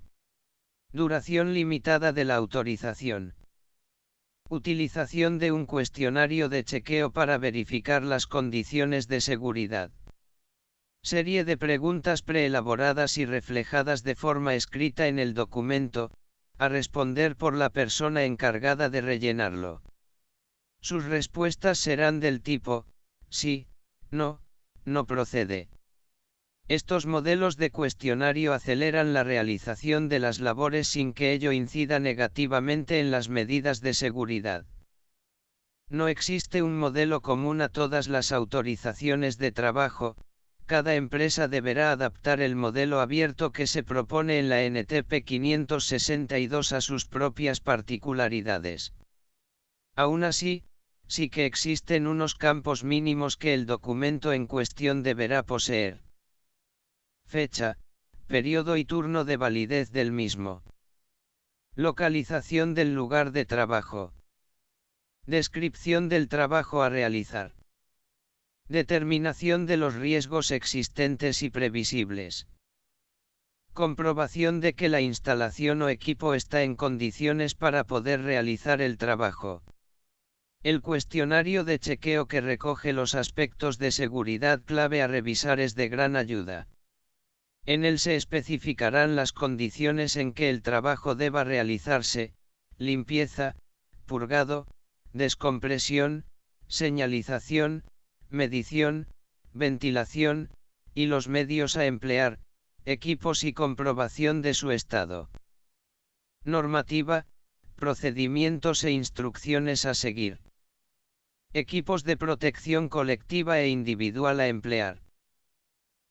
Duración limitada de la autorización. Utilización de un cuestionario de chequeo para verificar las condiciones de seguridad. Serie de preguntas preelaboradas y reflejadas de forma escrita en el documento, a responder por la persona encargada de rellenarlo. Sus respuestas serán del tipo: sí, no, no procede. Estos modelos de cuestionario aceleran la realización de las labores sin que ello incida negativamente en las medidas de seguridad. No existe un modelo común a todas las autorizaciones de trabajo. Cada empresa deberá adaptar el modelo abierto que se propone en la NTP 562 a sus propias particularidades. Aún así, sí que existen unos campos mínimos que el documento en cuestión deberá poseer. Fecha, periodo y turno de validez del mismo. Localización del lugar de trabajo. Descripción del trabajo a realizar. Determinación de los riesgos existentes y previsibles. Comprobación de que la instalación o equipo está en condiciones para poder realizar el trabajo. El cuestionario de chequeo que recoge los aspectos de seguridad clave a revisar es de gran ayuda. En él se especificarán las condiciones en que el trabajo deba realizarse: limpieza, purgado, descompresión, señalización, medición, ventilación, y los medios a emplear, equipos y comprobación de su estado. Normativa, procedimientos e instrucciones a seguir. Equipos de protección colectiva e individual a emplear.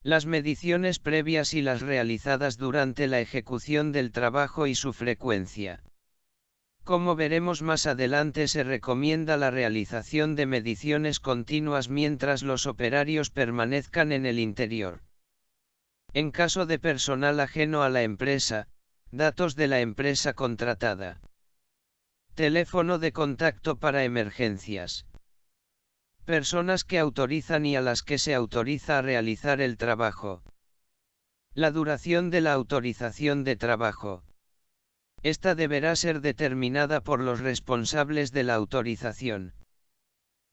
Las mediciones previas y las realizadas durante la ejecución del trabajo y su frecuencia. Como veremos más adelante, se recomienda la realización de mediciones continuas mientras los operarios permanezcan en el interior. En caso de personal ajeno a la empresa, datos de la empresa contratada. Teléfono de contacto para emergencias. Personas que autorizan y a las que se autoriza a realizar el trabajo. La duración de la autorización de trabajo. Esta deberá ser determinada por los responsables de la autorización.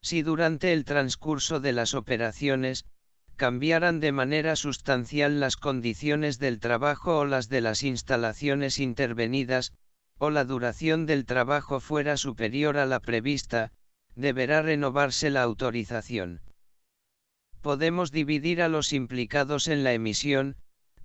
Si durante el transcurso de las operaciones, cambiaran de manera sustancial las condiciones del trabajo o las de las instalaciones intervenidas, o la duración del trabajo fuera superior a la prevista, deberá renovarse la autorización. Podemos dividir a los implicados en la emisión,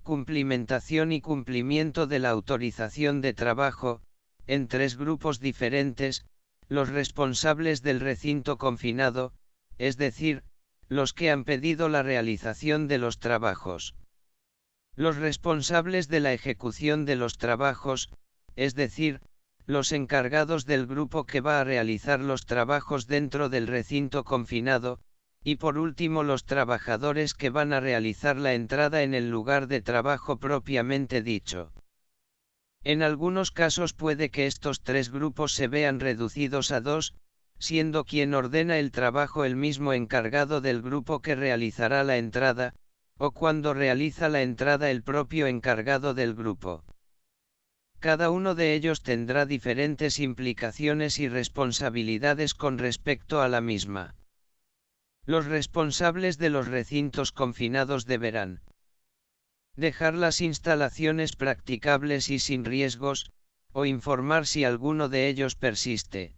cumplimentación y cumplimiento de la autorización de trabajo, en tres grupos diferentes: los responsables del recinto confinado, es decir, los que han pedido la realización de los trabajos; los responsables de la ejecución de los trabajos, es decir, los encargados del grupo que va a realizar los trabajos dentro del recinto confinado; y por último los trabajadores que van a realizar la entrada en el lugar de trabajo propiamente dicho. En algunos casos puede que estos tres grupos se vean reducidos a dos, siendo quien ordena el trabajo el mismo encargado del grupo que realizará la entrada, o cuando realiza la entrada el propio encargado del grupo. Cada uno de ellos tendrá diferentes implicaciones y responsabilidades con respecto a la misma. Los responsables de los recintos confinados deberán dejar las instalaciones practicables y sin riesgos, o informar si alguno de ellos persiste.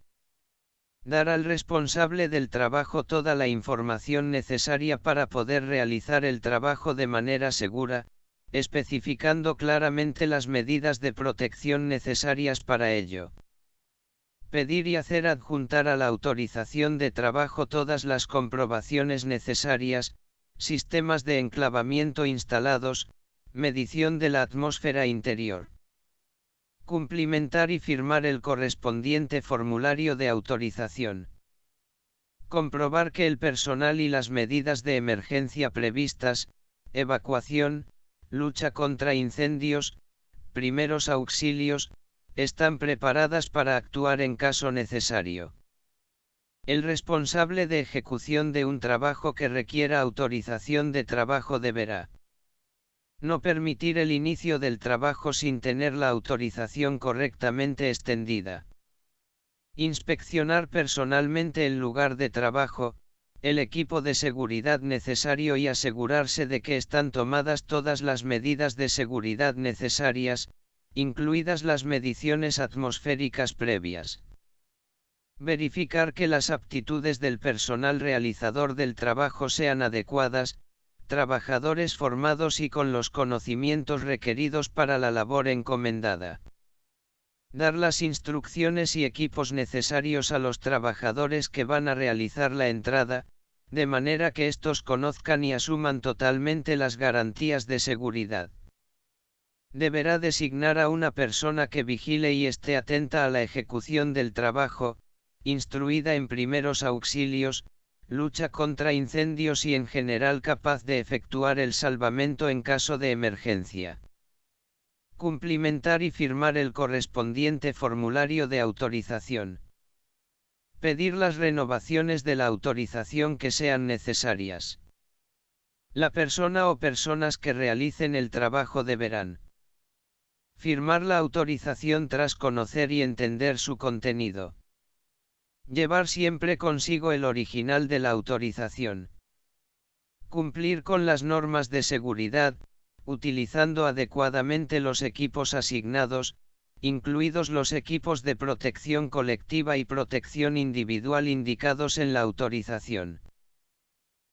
Dar al responsable del trabajo toda la información necesaria para poder realizar el trabajo de manera segura, especificando claramente las medidas de protección necesarias para ello. Pedir y hacer adjuntar a la autorización de trabajo todas las comprobaciones necesarias: sistemas de enclavamiento instalados, medición de la atmósfera interior. Cumplimentar y firmar el correspondiente formulario de autorización. Comprobar que el personal y las medidas de emergencia previstas, evacuación, lucha contra incendios, primeros auxilios, están preparadas para actuar en caso necesario. El responsable de ejecución de un trabajo que requiera autorización de trabajo deberá no permitir el inicio del trabajo sin tener la autorización correctamente extendida. Inspeccionar personalmente el lugar de trabajo, el equipo de seguridad necesario y asegurarse de que están tomadas todas las medidas de seguridad necesarias, incluidas las mediciones atmosféricas previas. Verificar que las aptitudes del personal realizador del trabajo sean adecuadas, trabajadores formados y con los conocimientos requeridos para la labor encomendada. Dar las instrucciones y equipos necesarios a los trabajadores que van a realizar la entrada, de manera que estos conozcan y asuman totalmente las garantías de seguridad. Deberá designar a una persona que vigile y esté atenta a la ejecución del trabajo, instruida en primeros auxilios, lucha contra incendios y en general capaz de efectuar el salvamento en caso de emergencia. Cumplimentar y firmar el correspondiente formulario de autorización. Pedir las renovaciones de la autorización que sean necesarias. La persona o personas que realicen el trabajo deberán firmar la autorización tras conocer y entender su contenido. Llevar siempre consigo el original de la autorización. Cumplir con las normas de seguridad, utilizando adecuadamente los equipos asignados, incluidos los equipos de protección colectiva y protección individual indicados en la autorización.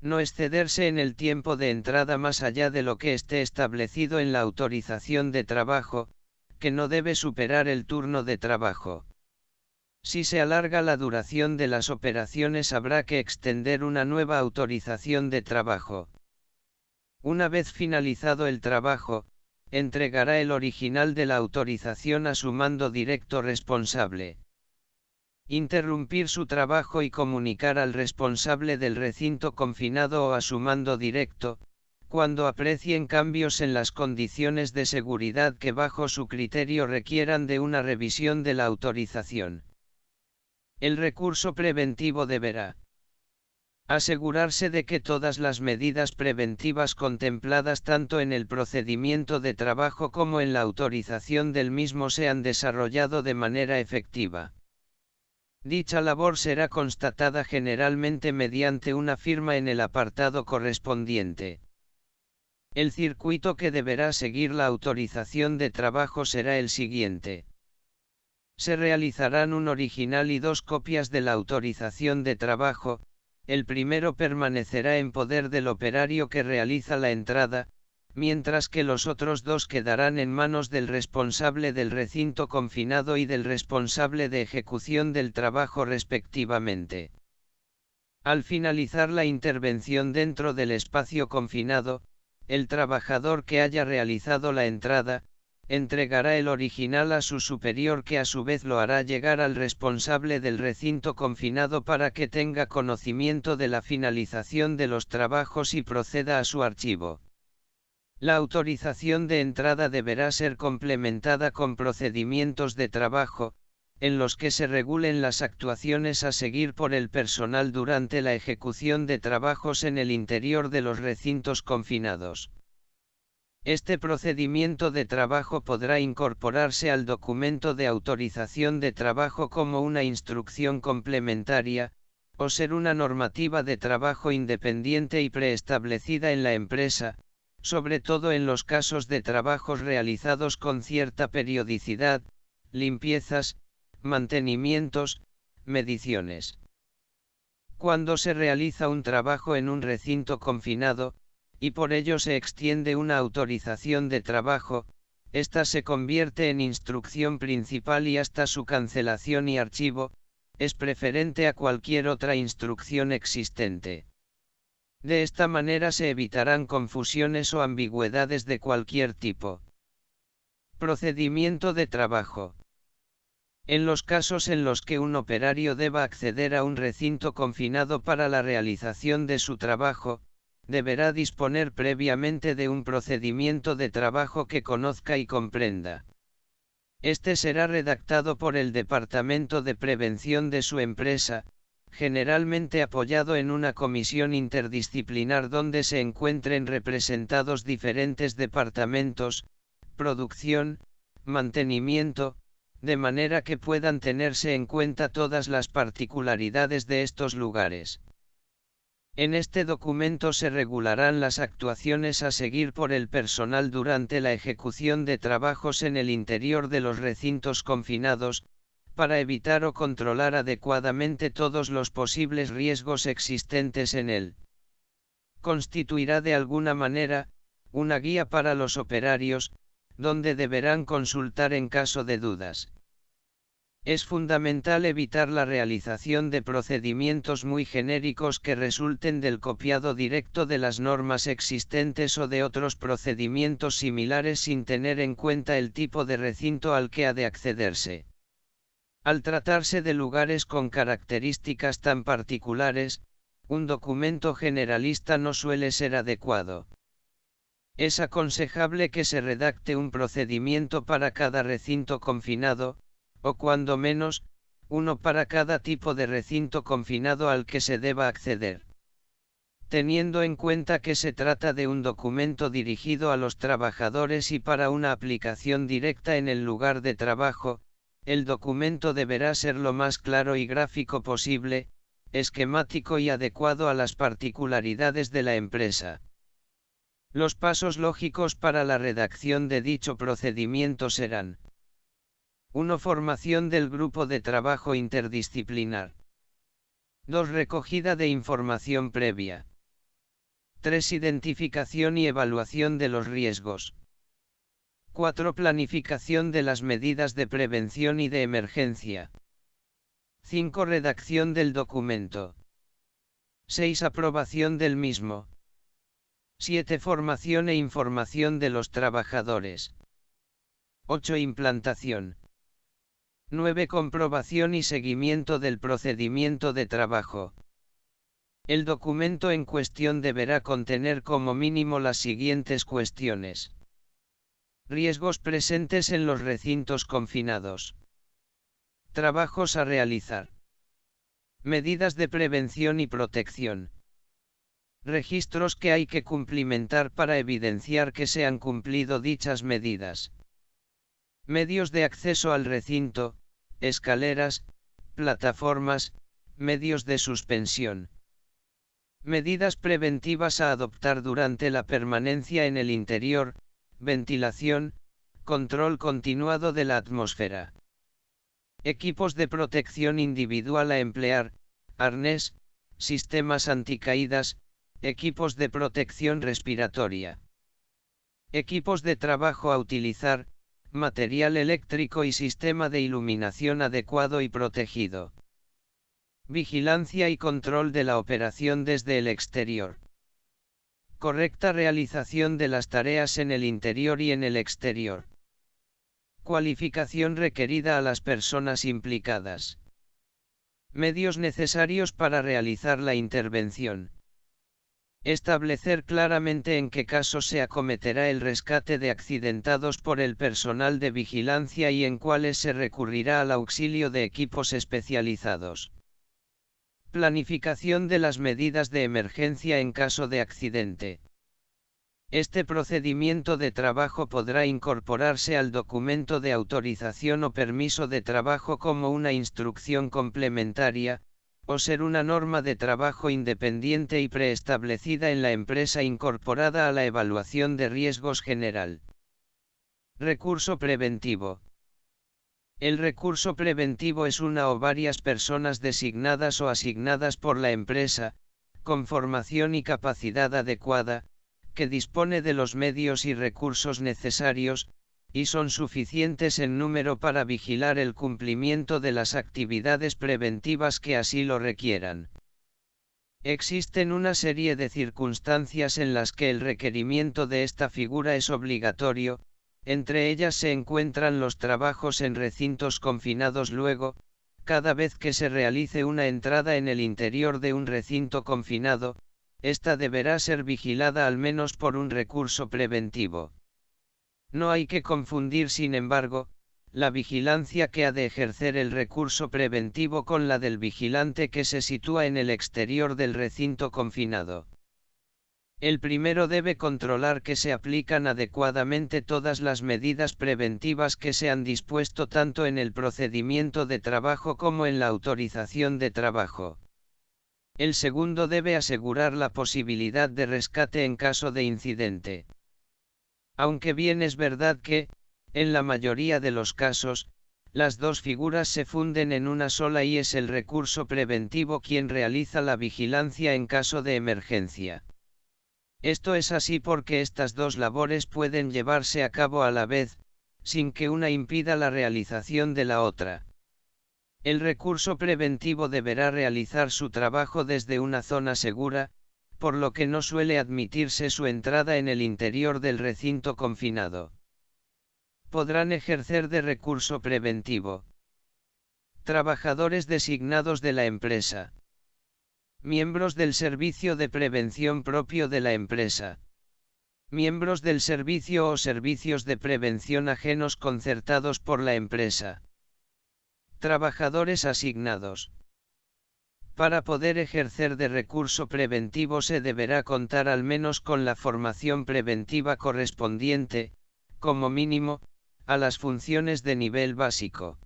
No excederse en el tiempo de entrada más allá de lo que esté establecido en la autorización de trabajo, que no debe superar el turno de trabajo. Si se alarga la duración de las operaciones, habrá que extender una nueva autorización de trabajo. Una vez finalizado el trabajo, entregará el original de la autorización a su mando directo responsable. Interrumpir su trabajo y comunicar al responsable del recinto confinado o a su mando directo, cuando aprecien cambios en las condiciones de seguridad que bajo su criterio requieran de una revisión de la autorización. El recurso preventivo deberá asegurarse de que todas las medidas preventivas contempladas tanto en el procedimiento de trabajo como en la autorización del mismo se han desarrollado de manera efectiva. Dicha labor será constatada generalmente mediante una firma en el apartado correspondiente. El circuito que deberá seguir la autorización de trabajo será el siguiente. Se realizarán un original y 2 copias de la autorización de trabajo. El primero permanecerá en poder del operario que realiza la entrada, mientras que los otros 2 quedarán en manos del responsable del recinto confinado y del responsable de ejecución del trabajo respectivamente. Al finalizar la intervención dentro del espacio confinado, el trabajador que haya realizado la entrada, entregará el original a su superior, que a su vez lo hará llegar al responsable del recinto confinado para que tenga conocimiento de la finalización de los trabajos y proceda a su archivo. La autorización de entrada deberá ser complementada con procedimientos de trabajo, en los que se regulen las actuaciones a seguir por el personal durante la ejecución de trabajos en el interior de los recintos confinados. Este procedimiento de trabajo podrá incorporarse al documento de autorización de trabajo como una instrucción complementaria, o ser una normativa de trabajo independiente y preestablecida en la empresa, sobre todo en los casos de trabajos realizados con cierta periodicidad, limpiezas, mantenimientos, mediciones. Cuando se realiza un trabajo en un recinto confinado, y por ello se extiende una autorización de trabajo, esta se convierte en instrucción principal y hasta su cancelación y archivo, es preferente a cualquier otra instrucción existente. De esta manera se evitarán confusiones o ambigüedades de cualquier tipo. Procedimiento de trabajo. En los casos en los que un operario deba acceder a un recinto confinado para la realización de su trabajo, deberá disponer previamente de un procedimiento de trabajo que conozca y comprenda. Este será redactado por el Departamento de Prevención de su empresa, generalmente apoyado en una comisión interdisciplinar donde se encuentren representados diferentes departamentos, producción, mantenimiento, de manera que puedan tenerse en cuenta todas las particularidades de estos lugares. En este documento se regularán las actuaciones a seguir por el personal durante la ejecución de trabajos en el interior de los recintos confinados, para evitar o controlar adecuadamente todos los posibles riesgos existentes en él. Constituirá de alguna manera una guía para los operarios, donde deberán consultar en caso de dudas. Es fundamental evitar la realización de procedimientos muy genéricos que resulten del copiado directo de las normas existentes o de otros procedimientos similares sin tener en cuenta el tipo de recinto al que ha de accederse. Al tratarse de lugares con características tan particulares, un documento generalista no suele ser adecuado. Es aconsejable que se redacte un procedimiento para cada recinto confinado, o cuando menos, uno para cada tipo de recinto confinado al que se deba acceder. Teniendo en cuenta que se trata de un documento dirigido a los trabajadores y para una aplicación directa en el lugar de trabajo, el documento deberá ser lo más claro y gráfico posible, esquemático y adecuado a las particularidades de la empresa. Los pasos lógicos para la redacción de dicho procedimiento serán: 1. Formación del grupo de trabajo interdisciplinar. 2. Recogida de información previa. 3. Identificación y evaluación de los riesgos. 4. Planificación de las medidas de prevención y de emergencia. 5. Redacción del documento. 6. Aprobación del mismo. 7. Formación e información de los trabajadores. 8. Implantación. 9. Comprobación y seguimiento del procedimiento de trabajo. El documento en cuestión deberá contener como mínimo las siguientes cuestiones: riesgos presentes en los recintos confinados. Trabajos a realizar. Medidas de prevención y protección. Registros que hay que cumplimentar para evidenciar que se han cumplido dichas medidas. Medios de acceso al recinto, escaleras, plataformas, medios de suspensión. Medidas preventivas a adoptar durante la permanencia en el interior, ventilación, control continuado de la atmósfera. Equipos de protección individual a emplear, arnés, sistemas anticaídas, equipos de protección respiratoria. Equipos de trabajo a utilizar, material eléctrico y sistema de iluminación adecuado y protegido. Vigilancia y control de la operación desde el exterior. Correcta realización de las tareas en el interior y en el exterior. Cualificación requerida a las personas implicadas. Medios necesarios para realizar la intervención. Establecer claramente en qué casos se acometerá el rescate de accidentados por el personal de vigilancia y en cuáles se recurrirá al auxilio de equipos especializados. Planificación de las medidas de emergencia en caso de accidente. Este procedimiento de trabajo podrá incorporarse al documento de autorización o permiso de trabajo como una instrucción complementaria, o ser una norma de trabajo independiente y preestablecida en la empresa incorporada a la evaluación de riesgos general. Recurso preventivo. El recurso preventivo es una o varias personas designadas o asignadas por la empresa, con formación y capacidad adecuada, que dispone de los medios y recursos necesarios, y son suficientes en número para vigilar el cumplimiento de las actividades preventivas que así lo requieran. Existen una serie de circunstancias en las que el requerimiento de esta figura es obligatorio, entre ellas se encuentran los trabajos en recintos confinados. Luego, cada vez que se realice una entrada en el interior de un recinto confinado, esta deberá ser vigilada al menos por un recurso preventivo. No hay que confundir, sin embargo, la vigilancia que ha de ejercer el recurso preventivo con la del vigilante que se sitúa en el exterior del recinto confinado. El primero debe controlar que se aplican adecuadamente todas las medidas preventivas que se han dispuesto tanto en el procedimiento de trabajo como en la autorización de trabajo. El segundo debe asegurar la posibilidad de rescate en caso de incidente. Aunque bien es verdad que, en la mayoría de los casos, las dos figuras se funden en una sola y es el recurso preventivo quien realiza la vigilancia en caso de emergencia. Esto es así porque estas dos labores pueden llevarse a cabo a la vez, sin que una impida la realización de la otra. El recurso preventivo deberá realizar su trabajo desde una zona segura, por lo que no suele admitirse su entrada en el interior del recinto confinado. Podrán ejercer de recurso preventivo trabajadores designados de la empresa, miembros del servicio de prevención propio de la empresa, miembros del servicio o servicios de prevención ajenos concertados por la empresa, trabajadores asignados. Para poder ejercer de recurso preventivo se deberá contar al menos con la formación preventiva correspondiente, como mínimo, a las funciones de nivel básico.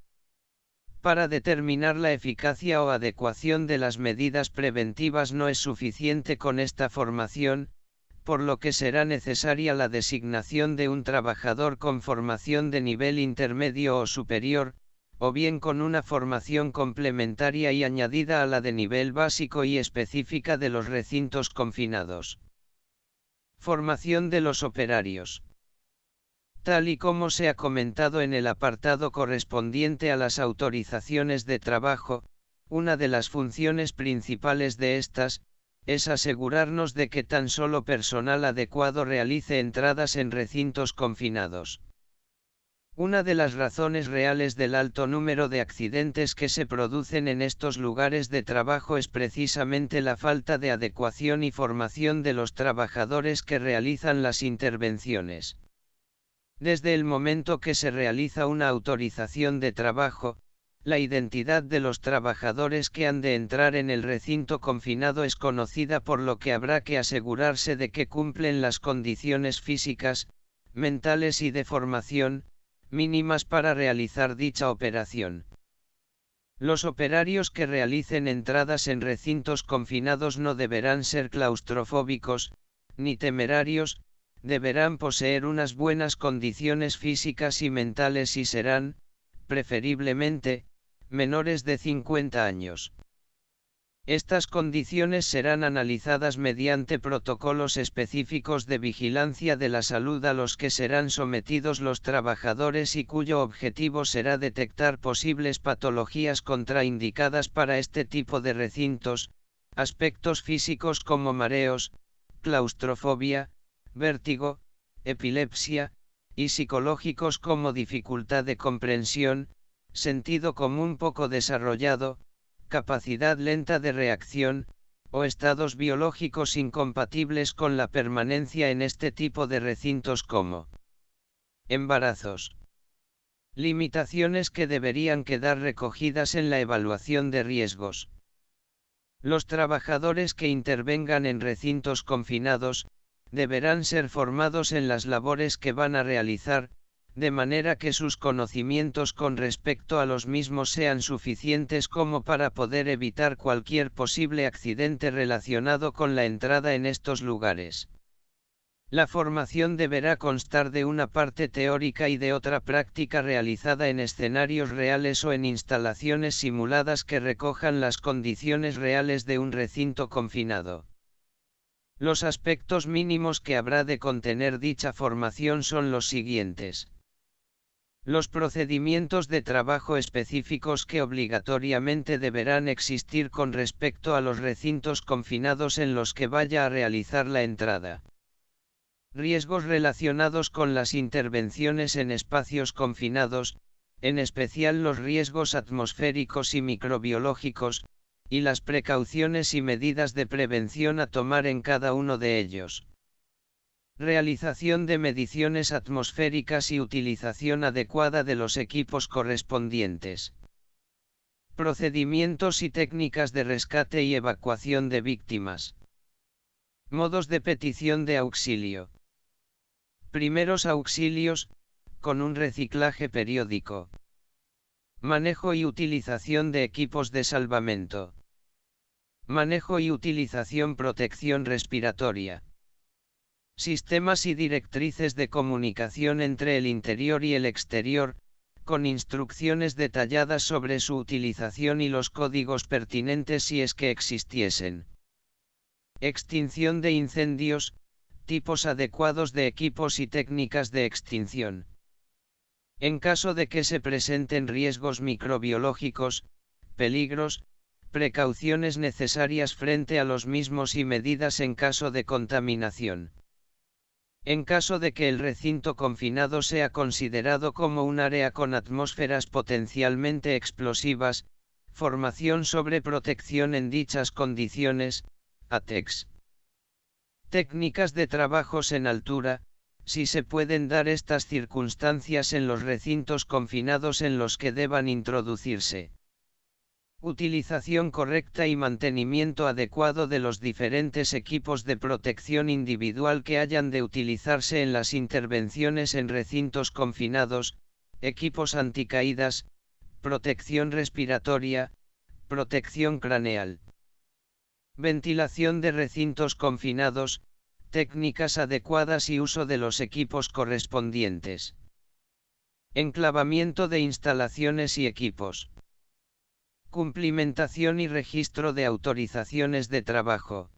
Para determinar la eficacia o adecuación de las medidas preventivas no es suficiente con esta formación, por lo que será necesaria la designación de un trabajador con formación de nivel intermedio o superior, o bien con una formación complementaria y añadida a la de nivel básico y específica de los recintos confinados. Formación de los operarios. Tal y como se ha comentado en el apartado correspondiente a las autorizaciones de trabajo, una de las funciones principales de estas, es asegurarnos de que tan solo personal adecuado realice entradas en recintos confinados. Una de las razones reales del alto número de accidentes que se producen en estos lugares de trabajo es precisamente la falta de adecuación y formación de los trabajadores que realizan las intervenciones. Desde el momento que se realiza una autorización de trabajo, la identidad de los trabajadores que han de entrar en el recinto confinado es conocida, por lo que habrá que asegurarse de que cumplen las condiciones físicas, mentales y de formación mínimas para realizar dicha operación. Los operarios que realicen entradas en recintos confinados no deberán ser claustrofóbicos, ni temerarios, deberán poseer unas buenas condiciones físicas y mentales y serán, preferiblemente, menores de 50 años. Estas condiciones serán analizadas mediante protocolos específicos de vigilancia de la salud a los que serán sometidos los trabajadores y cuyo objetivo será detectar posibles patologías contraindicadas para este tipo de recintos, aspectos físicos como mareos, claustrofobia, vértigo, epilepsia, y psicológicos como dificultad de comprensión, sentido común poco desarrollado, capacidad lenta de reacción, o estados biológicos incompatibles con la permanencia en este tipo de recintos como embarazos. Limitaciones que deberían quedar recogidas en la evaluación de riesgos. Los trabajadores que intervengan en recintos confinados, deberán ser formados en las labores que van a realizar, de manera que sus conocimientos con respecto a los mismos sean suficientes como para poder evitar cualquier posible accidente relacionado con la entrada en estos lugares. La formación deberá constar de una parte teórica y de otra práctica realizada en escenarios reales o en instalaciones simuladas que recojan las condiciones reales de un recinto confinado. Los aspectos mínimos que habrá de contener dicha formación son los siguientes. Los procedimientos de trabajo específicos que obligatoriamente deberán existir con respecto a los recintos confinados en los que vaya a realizar la entrada. Riesgos relacionados con las intervenciones en espacios confinados, en especial los riesgos atmosféricos y microbiológicos, y las precauciones y medidas de prevención a tomar en cada uno de ellos. Realización de mediciones atmosféricas y utilización adecuada de los equipos correspondientes. Procedimientos y técnicas de rescate y evacuación de víctimas. Modos de petición de auxilio. Primeros auxilios, con un reciclaje periódico. Manejo y utilización de equipos de salvamento. Manejo y utilización protección respiratoria. Sistemas y directrices de comunicación entre el interior y el exterior, con instrucciones detalladas sobre su utilización y los códigos pertinentes si es que existiesen. Extinción de incendios, tipos adecuados de equipos y técnicas de extinción. En caso de que se presenten riesgos microbiológicos, peligros, precauciones necesarias frente a los mismos y medidas en caso de contaminación. En caso de que el recinto confinado sea considerado como un área con atmósferas potencialmente explosivas, formación sobre protección en dichas condiciones, ATEX. Técnicas de trabajos en altura, si se pueden dar estas circunstancias en los recintos confinados en los que deban introducirse. Utilización correcta y mantenimiento adecuado de los diferentes equipos de protección individual que hayan de utilizarse en las intervenciones en recintos confinados, equipos anticaídas, protección respiratoria, protección craneal. Ventilación de recintos confinados, técnicas adecuadas y uso de los equipos correspondientes. Enclavamiento de instalaciones y equipos. Cumplimentación y registro de autorizaciones de trabajo.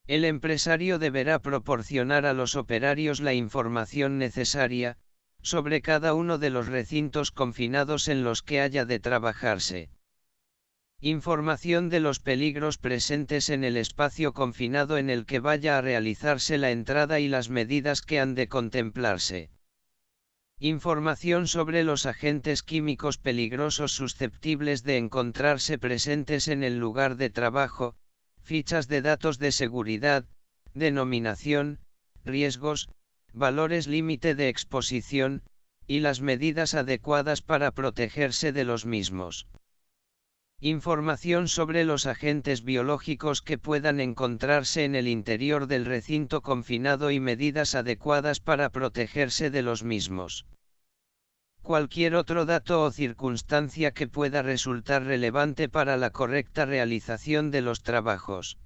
El empresario deberá proporcionar a los operarios la información necesaria, sobre cada uno de los recintos confinados en los que haya de trabajarse. Información de los peligros presentes en el espacio confinado en el que vaya a realizarse la entrada y las medidas que han de contemplarse. Información sobre los agentes químicos peligrosos susceptibles de encontrarse presentes en el lugar de trabajo, fichas de datos de seguridad, denominación, riesgos, valores límite de exposición, y las medidas adecuadas para protegerse de los mismos. Información sobre los agentes biológicos que puedan encontrarse en el interior del recinto confinado y medidas adecuadas para protegerse de los mismos. cualquier otro dato o circunstancia que pueda resultar relevante para la correcta realización de los trabajos.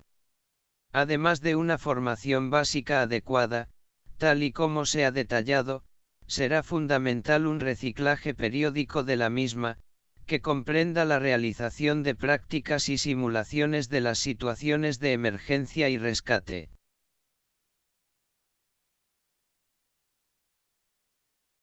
Además de una formación básica adecuada, tal y como se ha detallado, será fundamental un reciclaje periódico de la misma, que comprenda la realización de prácticas y simulaciones de las situaciones de emergencia y rescate.